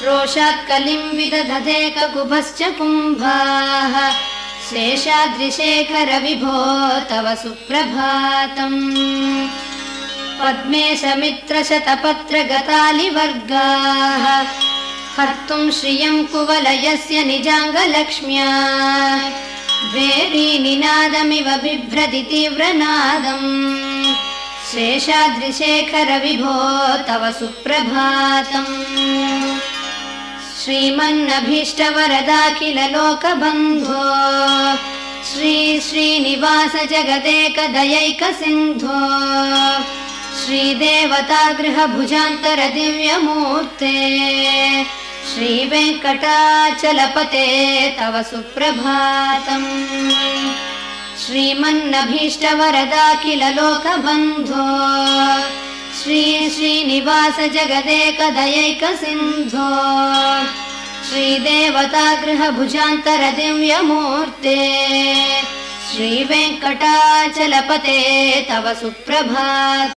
रोषात् कलिं विदधते ककुभश्च कुम्भाः शेषाद्रिशेखर विभो तव सुप्रभातम् पद्मे समित्रशतपत्रगतालिवर्गाः हर्तुं श्रियं कुवलयस्य निजाङ्गलक्ष्म्या भेरीनिनादमिव बिभ्रति तीव्रनादम् शेषाद्रिशेखर विभो तव सुप्रभातम् श्रीमन्नभीष्टवरदाखिल लोकबन्धो श्री श्रीनिवास जगदेकदयैकसिन्धो श्रीदेवतागृहभुजान्तर दिव्यमूर्ते श्रीवेङ्कटाचलपते तव सुप्रभातम् श्रीमन्नभीष्टवरदाखिल लोकबन्धो श्री श्रीनिवास जगदेकदयैकसिन्धो श्रीदेवतागृहभुजान्तर दिव्यमूर्ते श्रीवेङ्कटाचलपते तव सुप्रभातम्।